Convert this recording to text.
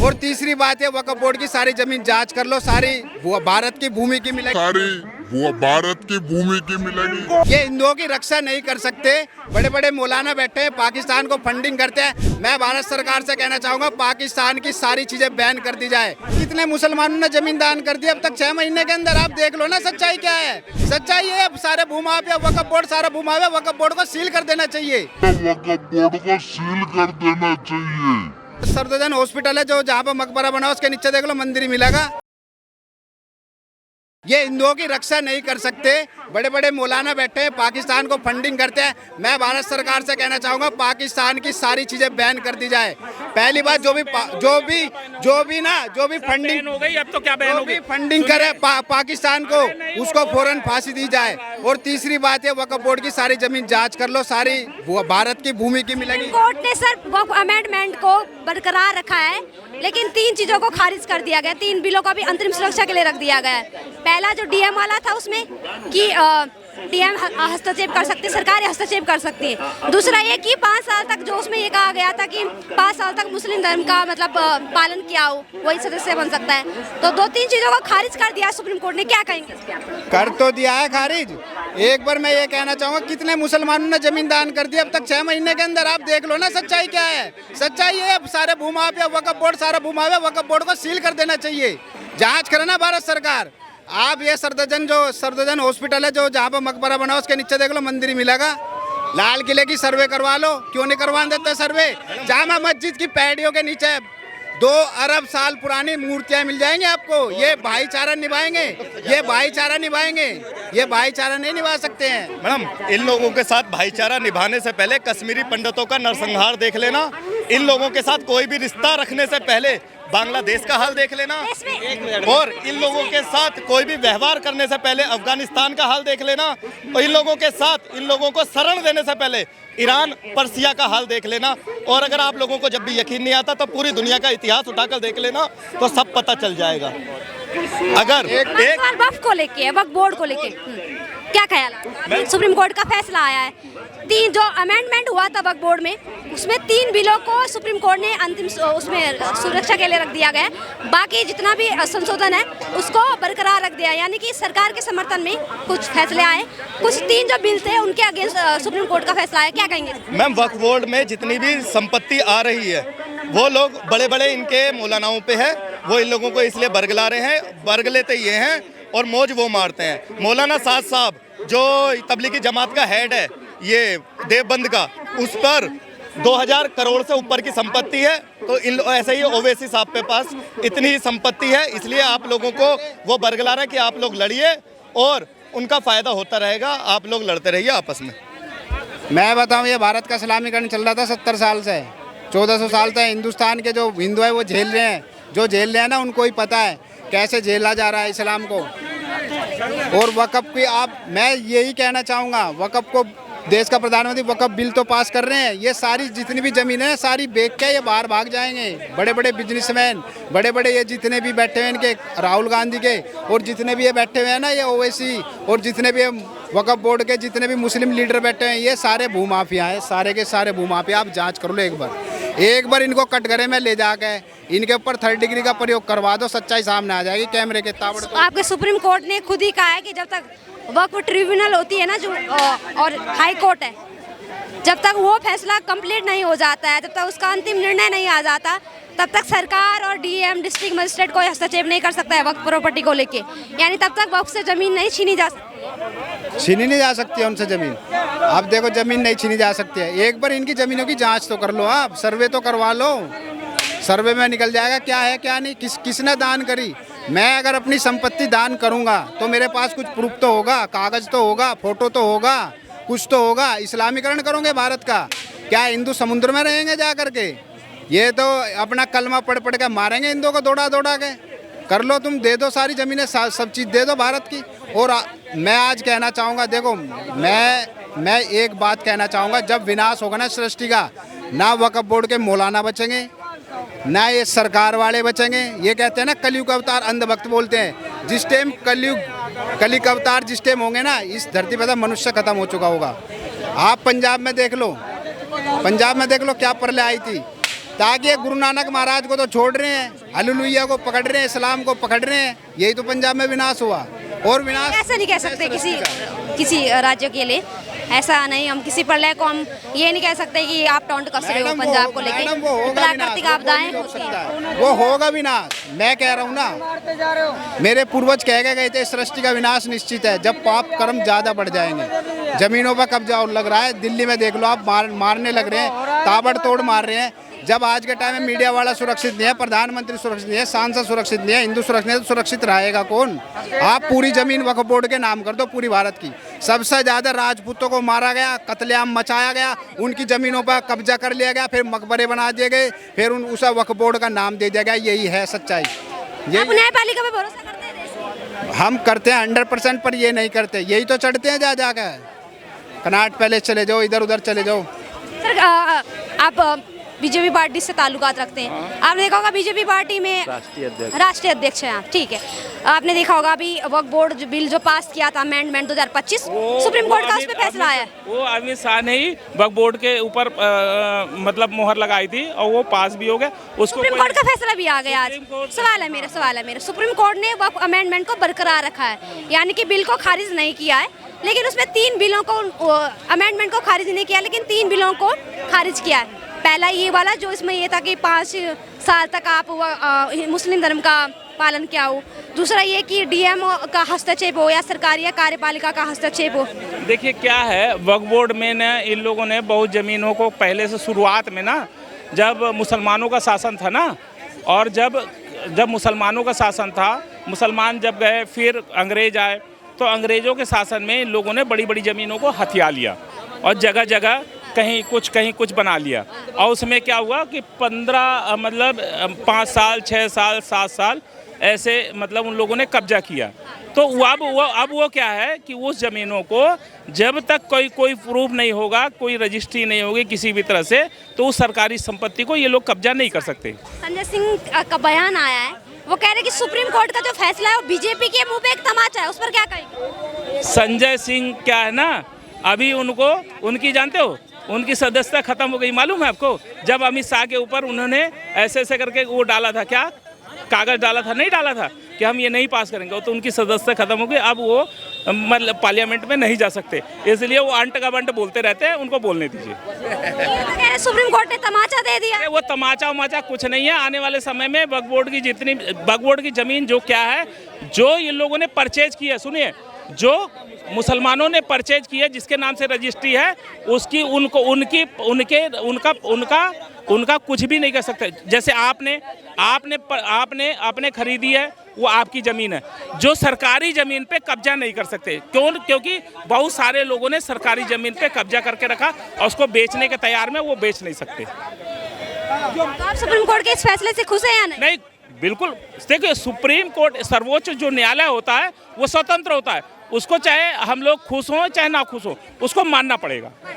और तीसरी बात है वक्फ बोर्ड की सारी जमीन जांच कर लो, सारी भारत की भूमि की मिलेगी, ये हिंदुओं की रक्षा नहीं कर सकते। बड़े बड़े मौलाना बैठे हैं, पाकिस्तान को फंडिंग करते हैं। मैं भारत सरकार से कहना चाहूंगा पाकिस्तान की सारी चीजें बैन कर दी जाए। कितने मुसलमानों ने जमीन दान कर दी अब तक 6 महीने के अंदर? आप देख लो ना सच्चाई क्या है। सच्चाई है अब सारे भूमाफिया, वक्फ बोर्ड सारा भूमाफिया, वक्फ बोर्ड को सील कर देना चाहिए। सफदरजंग हॉस्पिटल है जो जहाँ पर मकबरा बना उसके नीचे देख लो मंदिर ही मिलेगा। ये हिंदुओं की रक्षा नहीं कर सकते। बड़े बड़े मौलाना बैठे हैं, पाकिस्तान को फंडिंग करते हैं। मैं भारत सरकार से कहना चाहूंगा पाकिस्तान की सारी चीजें बैन कर दी जाए। पहली बात जो भी फंडिंग हो गई, अब तो क्या बैन हो गई? फंडिंग करे पाकिस्तान को, उसको फौरन फांसी दी जाए। और तीसरी बात है वक्फ बोर्ड की सारी जमीन जांच कर लो, सारी भारत की भूमि की मिलेगी। कोर्ट ने सर वक्फ अमेंडमेंट को बरकरार रखा है, लेकिन 3 चीजों को खारिज कर दिया गया। 3 बिलों का भी अंतरिम सुरक्षा के लिए रख दिया गया है। पहला जो डीएम वाला था उसमें कि डीएम हस्तक्षेप कर सकते, सरकार हस्तक्षेप कर सकती है। दूसरा ये कि 5 साल तक जो उसमें ये कहा गया था कि 5 साल तक मुस्लिम धर्म का मतलब पालन किया हो वही सदस्य बन सकता है। तो 2-3 चीजों को खारिज कर दिया सुप्रीम कोर्ट ने। क्या कहेंगे इसके? कर तो दिया है खारिज। एक बार मैं ये कहना चाहूंगा कितने मुसलमानों ने जमीन दान कर दी अब तक 6 महीने के अंदर? आप देख लो ना सच्चाई क्या है। सच्चाई है अब सारे भूमाफिया, वक्फ बोर्ड सारा भूमाफिया, वक्फ बोर्ड को सील कर देना चाहिए। जांच करे ना भारत सरकार। आप ये सफदरजंग हॉस्पिटल है जो जहाँ पर मकबरा बना उसके नीचे देख लो मंदिर ही मिलेगा। लाल किले की सर्वे करवा लो, क्यों नहीं करवा देते सर्वे? जामा मस्जिद की पैड़ियों के नीचे 2 अरब साल पुरानी मूर्तियां मिल जाएंगी आपको। ये भाईचारा निभाएंगे, ये भाईचारा निभाएंगे, ये भाईचारा नहीं निभा सकते हैं। मैडम, इन लोगों के साथ भाईचारा निभाने से पहले कश्मीरी पंडितों का नरसंहार देख लेना। इन लोगों के साथ कोई भी रिश्ता रखने से पहले बांग्लादेश का हाल देख लेना। और इन लोगों के साथ कोई भी व्यवहार करने से पहले अफगानिस्तान का हाल देख लेना। और इन लोगों के साथ इन लोगों को शरण देने से पहले ईरान, पर्सिया का हाल देख लेना। और अगर आप लोगों को जब भी यकीन नहीं आता तो पूरी दुनिया का इतिहास उठाकर देख लेना, तो सब पता चल जाएगा। अगर एक वक्फ को लेके, वक्फ बोर्ड को लेके क्या ख्याल है? सुप्रीम कोर्ट का फैसला आया है, 3 जो अमेंडमेंट हुआ था वक्फ बोर्ड में, उसमें 3 बिलों को सुप्रीम कोर्ट ने अंतिम उसमें सुरक्षा के लिए रख दिया गया है। बाकी जितना भी संशोधन है उसको बरकरार रख दिया, यानी कि सरकार के समर्थन में कुछ फैसले आए। कुछ 3 जो बिल थे उनके अगेंस्ट सुप्रीम कोर्ट का फैसला है। क्या कहेंगे मैम? वक्फ बोर्ड में जितनी भी संपत्ति आ रही है वो लोग बड़े बड़े इनके मौलानाओं पे है, वो इन लोगों को इसलिए बर्ग ला रहे हैं। बर्ग लेते ये हैं और मौज वो मारते हैं। मौलाना साद साहब जो तबलीगी जमात का हेड है, ये देवबंद का, उस पर 2000 करोड़ से ऊपर की संपत्ति है। तो इन ऐसे ही ओवैसी साहब के पास इतनी ही संपत्ति है, इसलिए आप लोगों को वो बरगला रहा है कि आप लोग लड़िए और उनका फायदा होता रहेगा, आप लोग लड़ते रहिए आपस में। मैं बताऊं, ये भारत का इस्लामीकरण चल रहा था 70 साल से, 1400 साल से। हिंदुस्तान के जो हिंदू है वो झेल रहे हैं, जो झेल रहे हैं ना उनको ही पता है कैसे झेला जा रहा है इस्लाम को। और वक्फ की मैं यही कहना चाहूँगा, वक्फ को देश का प्रधानमंत्री वक्फ बिल तो पास कर रहे हैं, ये सारी जितनी भी ज़मीनें हैं सारी बेच के ये बाहर भाग जाएंगे। बड़े बड़े बिजनेसमैन, बड़े बड़े ये जितने भी बैठे हुए इनके राहुल गांधी के, और जितने भी ये बैठे हुए हैं ना ये ओवैसी, और जितने भी वक्फ बोर्ड के जितने भी मुस्लिम लीडर बैठे हैं, ये सारे भूमाफिया हैं, सारे के सारे भूमाफिया। आप जाँच कर लो एक बार इनको कटघरे में ले जाके इनके ऊपर 3rd डिग्री का प्रयोग करवा दो, सच्चाई सामने आ जाएगी कैमरे के ताबड़। आपके सुप्रीम कोर्ट ने खुद ही कहा है कि जब तक वक्फ ट्रिब्यूनल होती है ना जो और हाई कोर्ट है, जब तक वो फैसला कंप्लीट नहीं हो जाता है, जब तक उसका अंतिम निर्णय नहीं आ जाता, तब तक सरकार और डीएम, डिस्ट्रिक्ट मजिस्ट्रेट कोई हस्तक्षेप नहीं कर सकता है वक्फ प्रॉपर्टी को लेके। यानी तब तक वक्फ से जमीन नहीं छीनी जा सकती, छीनी नहीं जा सकती है उनसे ज़मीन। आप देखो जमीन नहीं छीनी जा सकती है। एक बार इनकी ज़मीनों की जांच तो कर लो, आप सर्वे तो करवा लो, सर्वे में निकल जाएगा क्या है क्या नहीं, किसने दान करी। मैं अगर अपनी संपत्ति दान करूंगा तो मेरे पास कुछ प्रूफ तो होगा, कागज़ तो होगा, फोटो तो होगा, कुछ तो होगा। इस्लामीकरण करोगे भारत का? क्या हिंदू समुद्र में रहेंगे जा करके? ये तो अपना कलमा पढ़ पढ़ के मारेंगे हिंदुओं को दौड़ा दौड़ा के। कर लो तुम, दे दो सारी ज़मीनें, सब चीज़ दे दो भारत की। और मैं आज कहना चाहूँगा, देखो मैं एक बात कहना चाहूँगा, जब विनाश होगा ना सृष्टि का, ना वक्फ बोर्ड के मौलाना बचेंगे, ना ये सरकार वाले बचेंगे। ये कहते हैं ना कलयुग अवतार अंधभक्त बोलते हैं। जिस टाइम कलयुग अवतार जिस टाइम होंगे ना, इस धरती पर मनुष्य खत्म हो चुका होगा। आप पंजाब में देख लो क्या प्रलय आई थी, ताकि ये गुरु नानक महाराज को तो छोड़ रहे हैं, हालेलुया को पकड़ रहे हैं, इस्लाम को पकड़ रहे हैं, यही तो पंजाब में विनाश हुआ। और विनाश ऐसा नहीं कह सकते किसी राज्य के लिए, ऐसा नहीं। हम किसी प्रलय को हम ये नहीं कह सकते कि आप टॉन्ट कर रहे हो पंजाब को लेके। प्राकृतिक आपदाएं होती हैं, वो होगा विनाश। मैं कह रहा हूँ ना, मेरे पूर्वज कह के गए थे सृष्टि का विनाश निश्चित है जब पाप कर्म ज्यादा बढ़ जाएंगे। जमीनों पर कब्जा लग रहा है, दिल्ली में देख लो आप, मारने लग रहे हैं, ताबड़तोड़ मार रहे हैं। जब आज के टाइम में मीडिया वाला सुरक्षित नहीं है, प्रधानमंत्री सुरक्षित नहीं है, सांसद सुरक्षित नहीं है, हिंदू सुरक्षित नहीं है, तो सुरक्षित रहेगा कौन? आप पूरी जमीन वक्फ बोर्ड के नाम कर दो, पूरी भारत की। सबसे ज्यादा राजपूतों को मारा गया, कत्लेआम मचाया गया, उनकी जमीनों पर कब्जा कर लिया गया, फिर मकबरे बना दिए गए, फिर उस वक्फ बोर्ड का नाम दे दिया गया। यही है सच्चाई। आप न्यायपालिका पे भरोसा करते हैं? हम करते हैं 100%, पर ये नहीं करते, यही तो चढ़ते हैं जा जाकर। कनाट पैलेस चले जाओ, इधर उधर चले जाओ। सर आप बीजेपी पार्टी से ताल्लुकात रखते हैं, आपने देखा होगा बीजेपी पार्टी में राष्ट्रीय अध्यक्ष हैं आप, ठीक है। आपने देखा होगा अभी वक्फ बोर्ड जो बिल जो पास किया था अमेंडमेंट 2025, सुप्रीम कोर्ट का उस पर फैसला आया। वो अमित शाह ने ही वक्फ बोर्ड के ऊपर मतलब मोहर लगाई थी और वो पास भी हो गया। उसको सुप्रीम कोर्ट का फैसला भी आ गया आज। सवाल है मेरा, सुप्रीम कोर्ट ने वक्फ अमेंडमेंट को बरकरार रखा है, यानी कि बिल को खारिज नहीं किया है, लेकिन उसमें 3 बिलों को अमेंडमेंट को खारिज नहीं किया, लेकिन 3 बिलों को खारिज किया है। पहला ये वाला जो इसमें ये था कि 5 साल तक आप मुस्लिम धर्म का पालन किया हो। दूसरा ये कि डीएम का हस्तक्षेप हो या सरकारी या कार्यपालिका का हस्तक्षेप हो। देखिए क्या है, वक्फ बोर्ड में न इन लोगों ने बहुत ज़मीनों को पहले से शुरुआत में ना, जब मुसलमानों का शासन था ना, और जब मुसलमानों का शासन था, मुसलमान जब गए, फिर अंग्रेज आए, तो अंग्रेज़ों के शासन में इन लोगों ने बड़ी बड़ी ज़मीनों को हथिया लिया और जगह जगह कहीं कुछ बना लिया। और उसमें क्या हुआ कि 15 मतलब 5 साल 6 साल 7 साल ऐसे मतलब उन लोगों ने कब्जा किया। तो अब वो क्या है कि उस ज़मीनों को जब तक कोई प्रूफ नहीं होगा, कोई रजिस्ट्री नहीं होगी किसी भी तरह से, तो उस सरकारी संपत्ति को ये लोग कब्जा नहीं कर सकते। संजय सिंह का बयान आया है, वो कह रहे हैं कि सुप्रीम कोर्ट का जो फैसला है वो बीजेपी के मुंह पे एक तमाचा है, उस पर क्या कहेंगे? संजय सिंह क्या है ना, अभी उनकी जानते हो, उनकी सदस्यता खत्म हो गई, मालूम है आपको? जब अमित शाह के ऊपर उन्होंने ऐसे करके वो डाला था, क्या कागज डाला था, नहीं डाला था कि हम ये नहीं पास करेंगे, तो उनकी सदस्यता खत्म हो गई। अब वो मतलब पार्लियामेंट में नहीं जा सकते, इसलिए वो अंट का बंट बोलते रहते हैं, उनको बोलने दीजिए। सुप्रीम कोर्ट ने तमाचा दे दिया। वो तमाचा कुछ नहीं है। आने वाले समय में वक्फ बोर्ड की जमीन जो क्या है, जो इन लोगों ने परचेज की है, सुनिए, जो मुसलमानों ने परचेज की है, जिसके नाम से रजिस्ट्री है, उसकी उनका कुछ भी नहीं कर सकते। जैसे आपने खरीदी है, वो आपकी ज़मीन है, जो सरकारी ज़मीन पे कब्जा नहीं कर सकते। क्योंकि बहुत सारे लोगों ने सरकारी ज़मीन पे कब्जा करके रखा और उसको बेचने के तैयार में, वो बेच नहीं सकते। तो आप सुप्रीम कोर्ट के इस फैसले से खुश हैं या नहीं? बिल्कुल। देखिए, सुप्रीम कोर्ट सर्वोच्च जो न्यायालय होता है वो स्वतंत्र होता है, उसको चाहे हम लोग खुश हों चाहे ना खुश हों, उसको मानना पड़ेगा। हाँ।